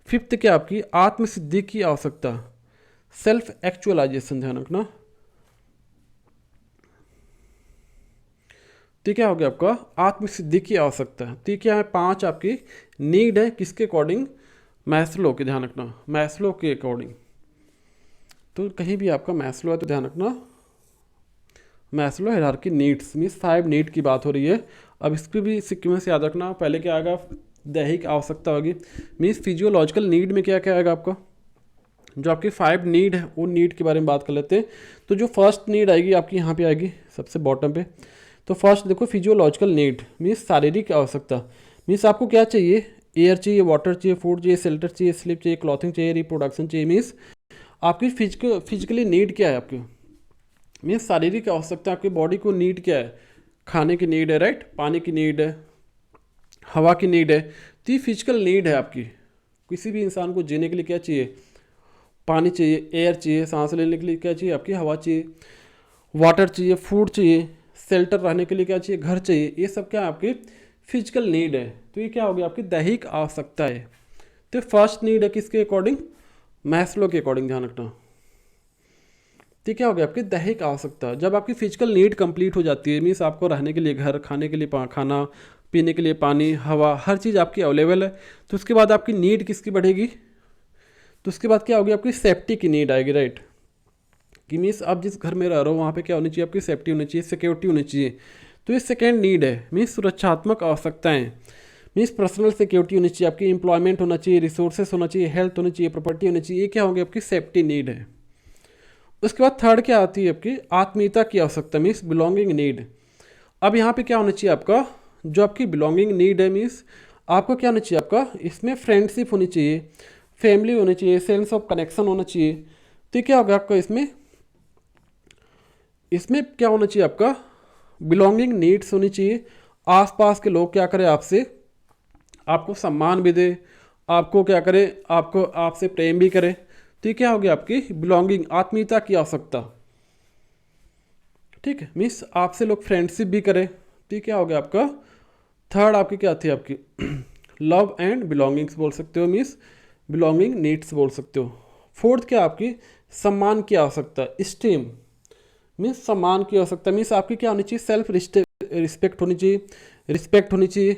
फिफ्थ क्या आपकी? आत्मसिद्धि की आवश्यकता, सेल्फ एक्चुअलाइजेशन, ध्यान रखना। तो क्या हो गया आपका? आत्मसिद्धि की आवश्यकता। तो क्या है? 5 आपकी नीड है, किसके अकॉर्डिंग? मैस्लो के, ध्यान रखना मैस्लो के अकॉर्डिंग। तो कहीं भी आपका मैस्लो है तो ध्यान रखना Maslow hierarchy needs, means 5 need की बात हो रही है। अब इसकी भी सीक्वेंस याद रखना, पहले क्या आएगा? दैहिक आवश्यकता होगी, मीन्स फिजियोलॉजिकल नीड में क्या क्या आएगा आपका? जो आपकी 5 नीड है उन नीड के बारे में बात कर लेते हैं। तो जो फर्स्ट नीड आएगी आपकी यहाँ पे आएगी सबसे बॉटम पे। तो फर्स्ट देखो फिजियोलॉजिकल नीड मीन्स शारीरिक आवश्यकता, मीन्स आपको क्या चाहिए? एयर चाहिए, वाटर चाहिए, फूड चाहिए, शेल्टर चाहिए, स्लीप चाहिए, क्लॉथिंग चाहिए, रिप्रोडक्शन चाहिए। मीन्स आपकी फिजिकली नीड क्या है आपकी? मीन्स शारीरिक आवश्यकता, आपकी बॉडी को नीड क्या है? खाने की नीड है, राइट, पानी की नीड है, हवा की नीड है। तो ये फिजिकल नीड है आपकी। किसी भी इंसान को जीने के लिए क्या चाहिए? पानी चाहिए, एयर चाहिए, सांस लेने के लिए क्या चाहिए? आपकी हवा चाहिए, वाटर चाहिए, फूड चाहिए, शेल्टर रहने के लिए क्या चाहिए? घर चाहिए। ये सब क्या आपकी फिजिकल नीड है। तो ये क्या हो गया? आपकी दैहिक आवश्यकता है। तो फर्स्ट नीड है किसके अकॉर्डिंग? मैस्लो के अकॉर्डिंग, ध्यान रखना। तो क्या हो गया? आपकी दैहिक आवश्यकता। जब आपकी फिजिकल नीड कंप्लीट हो जाती है, मीन्स आपको रहने के लिए घर, खाने के लिए खाना, पीने के लिए पानी, हवा, हर चीज़ आपकी अवेलेबल है। तो उसके बाद आपकी नीड किसकी बढ़ेगी? तो उसके बाद क्या होगी? आपकी सेफ्टी की नीड आएगी, राइट। कि मीन्स आप जिस घर में रह रहे हो वहाँ पे क्या होनी चाहिए? आपकी सेफ्टी होनी चाहिए, सिक्योरिटी होनी चाहिए। तो ये सेकेंड नीड है, मीन्स सुरक्षात्मक आवश्यकताएं। मीन्स पर्सनल सिक्योरिटी होनी चाहिए, आपकी एम्प्लॉयमेंट होना चाहिए, रिसोर्सेस होना चाहिए, हेल्थ होनी चाहिए, प्रॉपर्टी होनी चाहिए। ये क्या होगी? आपकी सेफ्टी नीड है। उसके बाद थर्ड क्या आती है आपकी? आत्मीयता की आवश्यकता, मीन्स बिलोंगिंग नीड। अब यहाँ पे क्या होना चाहिए आपका? जो आपकी बिलोंगिंग नीड है, मीन्स आपको क्या होना चाहिए? आपका इसमें फ्रेंडशिप होनी चाहिए, फैमिली होनी चाहिए, सेंस ऑफ कनेक्शन होना चाहिए। तो क्या होगा आपका? इसमें क्या होना चाहिए आपका? बिलोंगिंग नीड्स होनी चाहिए। आसपास के लोग क्या करें? आपसे आपको सम्मान भी दे, आपको क्या करे? आपको आपसे प्रेम भी करे। तो ये क्या होगी? आपकी बिलोंगिंग, आत्मीयता की आवश्यकता, ठीक है। मीन्स आपसे लोग फ्रेंडशिप भी करे। तो ये क्या हो गया आपका? थर्ड आपकी क्या थी? आपकी लव एंड बिलोंगिंग्स बोल सकते हो, मीन्स बिलोंगिंग नीड्स बोल सकते हो। फोर्थ क्या आपकी? सम्मान की आवश्यकता, स्टीम, मीन्स सम्मान की आवश्यकता। मीन्स आपकी क्या होनी चाहिए? सेल्फ रिस्पेक्ट होनी चाहिए, रिस्पेक्ट होनी चाहिए,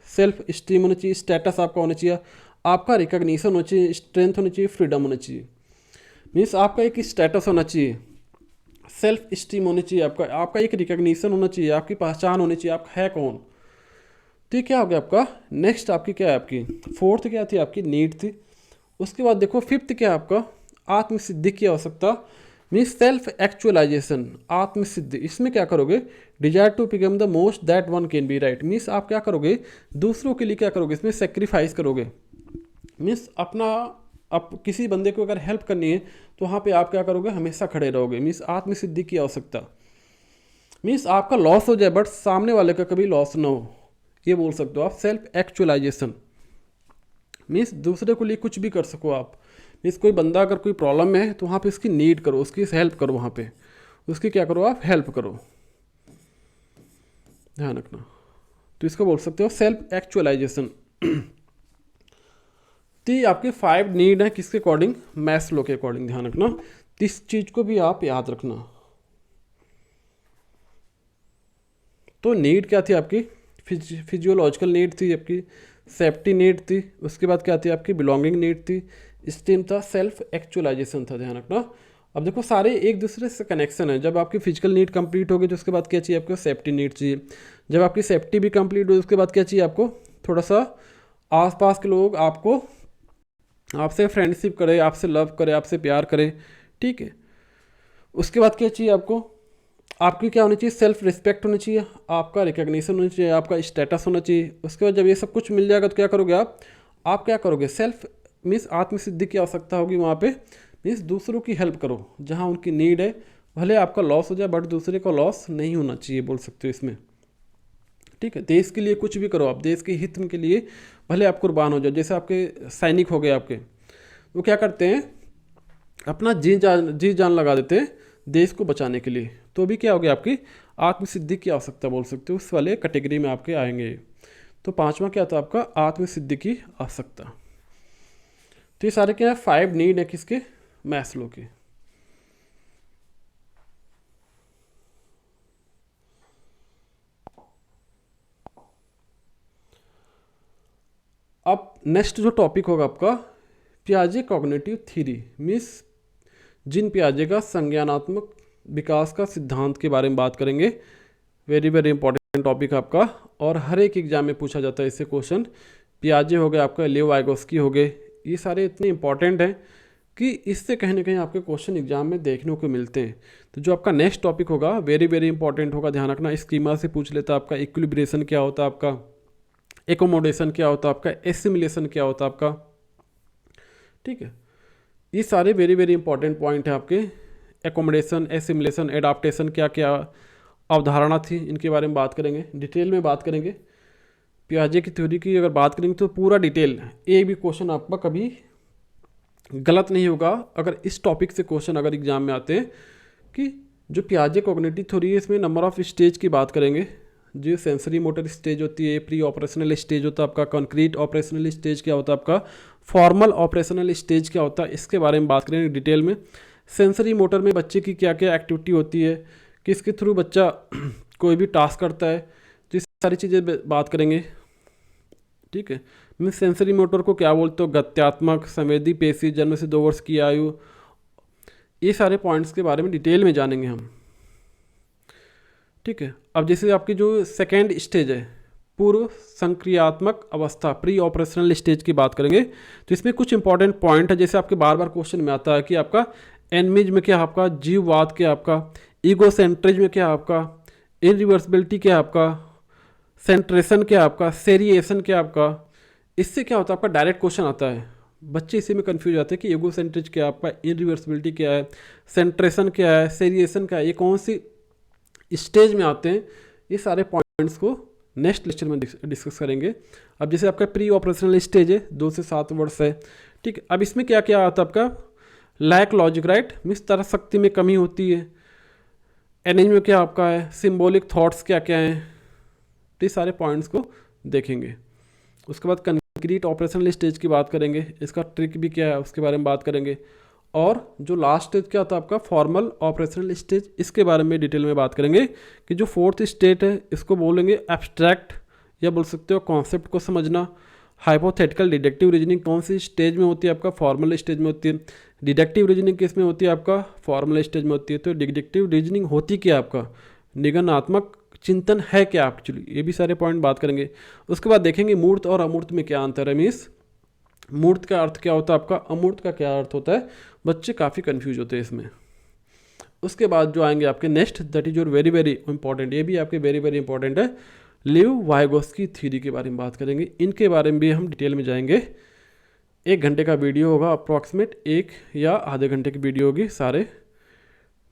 सेल्फ स्टीम होनी चाहिए, स्टेटस आपका होना चाहिए, आपका रिकग्निशन होना चाहिए, स्ट्रेंथ होनी चाहिए, फ्रीडम होना चाहिए। मीन्स आपका एक स्टेटस होना चाहिए, सेल्फ स्टीम होनी चाहिए, आपका एक रिकग्निशन होना चाहिए, आपकी पहचान होनी चाहिए, आप है कौन। तो ये क्या हो गया आपका? नेक्स्ट आपकी क्या है? आपकी फोर्थ क्या थी? आपकी नीड थी। उसके बाद देखो फिफ्थ क्या है आपका? आत्मसिद्धि की आवश्यकता, मीन्स सेल्फ एक्चुअलाइजेशन, आत्मसिद्धि। इसमें क्या करोगे? Desire to become the most that one can be, right. Means आप क्या करोगे? दूसरों के लिए क्या करोगे? इसमें सेक्रीफाइस करोगे। मीन्स अपना आप किसी बंदे को अगर हेल्प करनी है तो वहाँ पे आप क्या करोगे? हमेशा खड़े रहोगे। मीन्स आत्मसिद्धि की आवश्यकता। मीन्स आपका लॉस हो जाए बट सामने वाले का कभी लॉस ना हो, ये बोल सकते हो आप सेल्फ एक्चुअलाइजेशन। मीन्स दूसरे को लिए कुछ भी कर सको आप। मीन्स कोई बंदा अगर कोई प्रॉब्लम में है तो वहाँ पे उसकी नीड करो, उसकी हेल्प करो, वहाँ पे उसकी क्या करो आप, हेल्प करो, ध्यान रखना। तो इसको बोल सकते हो सेल्फ एक्चुअलाइजेशन। तो ये आपके 5 नीड है किसके अकॉर्डिंग, मैस्लो के अकॉर्डिंग, ध्यान रखना। तो इस चीज़ को भी आप याद रखना। तो नीड क्या थी आपकी, फिजियोलॉजिकल नीड थी आपकी, सेफ्टी नीड थी, उसके बाद क्या थी आपकी बिलोंगिंग नीड थी, स्टीम था, सेल्फ एक्चुअलाइजेशन था, ध्यान रखना। अब देखो सारे एक दूसरे से कनेक्शन है। जब आपकी फिजिकल नीड कंप्लीट होगी तो उसके बाद क्या चाहिए आपको, सेफ्टी नीड चाहिए। जब आपकी सेफ्टी भी कंप्लीट हो उसके बाद क्या चाहिए आपको, थोड़ा सा आसपास के लोग आपको, आपसे फ्रेंडशिप करे, आपसे लव करे, आपसे प्यार करे, ठीक है। उसके बाद क्या चाहिए आपको, आपकी क्या होनी चाहिए, सेल्फ रिस्पेक्ट होनी चाहिए, आपका रिकग्निशन होनी चाहिए, आपका स्टेटस होना चाहिए। उसके बाद जब ये सब कुछ मिल जाएगा तो क्या करोगे आप क्या करोगे, सेल्फ मीन्स आत्मसिद्धि की आवश्यकता होगी वहाँ पे। मीन्स दूसरों की हेल्प करो जहाँ उनकी नीड है, भले आपका लॉस हो जाए बट दूसरे का लॉस नहीं होना चाहिए, बोल सकते हो इसमें, ठीक है। देश के लिए कुछ भी करो आप, देश के हित के लिए भले आप कुर्बान हो जाओ। जैसे आपके सैनिक हो गए आपके, वो क्या करते हैं, अपना जी जान लगा देते हैं देश को बचाने के लिए। तो भी क्या हो गया आपकी आत्मसिद्धि की आवश्यकता, बोल सकते हो उस वाले कैटेगरी में आपके आएंगे। तो 5वां क्या था आपका, आत्मसिद्धि की आवश्यकता। तो ये सारे क्या है, 5 नीड है किसके, मैस्लो के। अब नेक्स्ट जो टॉपिक होगा आपका, पियाजे कॉग्निटिव थ्योरी, मीन्स जिन पियाजे का संज्ञानात्मक विकास का सिद्धांत के बारे में बात करेंगे। वेरी वेरी इंपॉर्टेंट टॉपिक आपका, और हर एक एग्जाम में पूछा जाता है इससे क्वेश्चन। पियाजे हो गए आपका, लियो वाइगोस्की हो गए, ये सारे इतने इंपॉर्टेंट हैं कि इससे कहीं ना कहीं आपके क्वेश्चन एग्जाम में देखने को मिलते हैं। तो जो आपका नेक्स्ट टॉपिक होगा वेरी वेरी इंपॉर्टेंट होगा, ध्यान रखना। स्कीमा से पूछ लेता है आपका, इक्विलिब्रेशन क्या होता है आपका, एकोमोडेशन क्या होता है आपका, एसिमिलेशन क्या होता है आपका, ठीक है। ये सारे वेरी वेरी इंपॉर्टेंट पॉइंट है आपके। एकोमोडेशन, एसिमिलेशन, एडाप्टेशन क्या क्या अवधारणा थी, इनके बारे में बात करेंगे, डिटेल में बात करेंगे। पियाजे की थ्योरी की अगर बात करेंगे तो पूरा डिटेल, एक भी क्वेश्चन आपका कभी गलत नहीं होगा अगर इस टॉपिक से क्वेश्चन अगर एग्जाम में आते हैं। कि जो पियाजे कॉग्निटिव थ्योरी है इसमें नंबर ऑफ स्टेज की बात करेंगे। जो सेंसरी मोटर स्टेज होती है, प्री ऑपरेशनल स्टेज होता है आपका, कंक्रीट ऑपरेशनल स्टेज क्या होता है आपका, फॉर्मल ऑपरेशनल स्टेज क्या होता है, इसके बारे में बात करेंगे डिटेल में। सेंसरी मोटर में बच्चे की क्या क्या एक्टिविटी होती है, किसके थ्रू बच्चा कोई भी टास्क करता है, तो ये सारी चीज़ें बात करेंगे, ठीक है। मीन्स सेंसरी मोटर को क्या बोलते हो, गत्यात्मक, संवेदी पेशी, जन्म से 2 वर्ष की आयु, ये सारे पॉइंट्स के बारे में डिटेल में जानेंगे हम, ठीक है। अब जैसे आपकी जो सेकेंड स्टेज है, पूर्व संक्रियात्मक अवस्था, प्री ऑपरेशनल स्टेज की बात करेंगे। तो इसमें कुछ इंपॉर्टेंट पॉइंट है, जैसे आपके बार बार क्वेश्चन में आता है कि आपका एनमिज में क्या आपका, जीववाद क्या आपका, ईगोसेंट्रिज में क्या आपका, इरिवर्सिबिलिटी क्या आपका, सेंट्रेशन क्या आपका, सेरिएशन क्या आपका। इससे क्या होता है आपका डायरेक्ट क्वेश्चन आता है, बच्चे इसी में कंफ्यूज आते हैं कि ईगोसेंट्रिज क्या आपका, इरिवर्सिबिलिटी क्या है, सेंट्रेशन क्या है, सेरिएशन क्या है, ये कौन सी स्टेज में आते हैं। ये सारे पॉइंट्स को नेक्स्ट लेक्चर में डिस्कस करेंगे। अब जैसे आपका प्री ऑपरेशनल स्टेज है, 2 से 7 वर्ष है, ठीक है। अब इसमें क्या क्या आता है आपका, लैक लॉजिक, राइट, मीन्स तरक शक्ति में कमी होती है। एनएज में क्या आपका है, सिंबॉलिक थॉट्स क्या क्या हैं, तो ये सारे पॉइंट्स को देखेंगे। उसके बाद कंक्रीट ऑपरेशनल स्टेज की बात करेंगे, इसका ट्रिक भी क्या है उसके बारे में बात करेंगे। और जो लास्ट स्टेज क्या होता है आपका, फॉर्मल ऑपरेशनल स्टेज, इसके बारे में डिटेल में बात करेंगे। कि जो 4th स्टेज है इसको बोलेंगे एब्स्ट्रैक्ट, या बोल सकते हो कॉन्सेप्ट को समझना। हाइपोथेटिकल डिडक्टिव रीजनिंग कौन सी स्टेज में होती है आपका, फॉर्मल स्टेज में होती है। डिडक्टिव रीजनिंग किस में होती है आपका, फॉर्मल स्टेज में होती है। तो डिडक्टिव रीजनिंग होती क्या आपका, निगमनात्मक चिंतन है क्या एक्चुअली, ये भी सारे पॉइंट बात करेंगे। उसके बाद देखेंगे मूर्त और अमूर्त में क्या अंतर है, मीन्स मूर्त का अर्थ क्या होता है आपका, अमूर्त का क्या अर्थ होता है, बच्चे काफ़ी कंफ्यूज होते हैं इसमें। उसके बाद जो आएंगे आपके next, that is your very very important, ये भी आपके वेरी वेरी इंपॉर्टेंट है, लियो वाइगोस्की थ्योरी के बारे में बात करेंगे। इनके बारे में भी हम डिटेल में जाएंगे। 1 घंटे का वीडियो होगा, अप्रॉक्सीमेट 1 या आधे घंटे की वीडियो होगी सारे,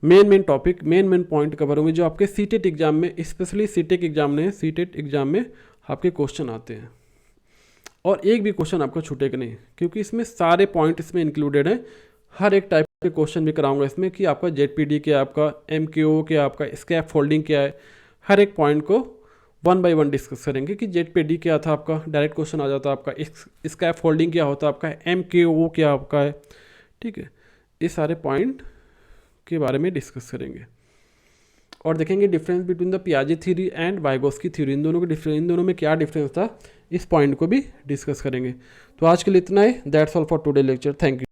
main topic, main point cover होंगे जो आपके सीटेट एग्जाम में, स्पेशली सीटेट एग्जाम में आपके क्वेश्चन आते हैं। और एक भी क्वेश्चन आपका छूटेगा नहीं, क्योंकि इसमें सारे पॉइंट इसमें इंक्लूडेड हैं। हर एक टाइप के क्वेश्चन भी कराऊंगा इसमें कि आपका जेडपीडी क्या है, आपका एमकेओ क्या है, आपका स्कैप फोल्डिंग क्या है। हर एक पॉइंट को 1 बाय 1 डिस्कस करेंगे कि जेडपीडी क्या था आपका, डायरेक्ट क्वेश्चन आ जाता है आपका, स्कैप फोल्डिंग क्या होता है आपका, एमकेओ क्या आपका है। ठीक है, ये सारे पॉइंट के बारे में डिस्कस करेंगे और देखेंगे डिफरेंस बिटवीन द पियाजे थ्योरी एंड वाइगोस्की थ्योरी, इन दोनों में क्या डिफरेंस था, इस पॉइंट को भी डिस्कस करेंगे। तो आज के लिए इतना है। That's all for today lecture. Thank you.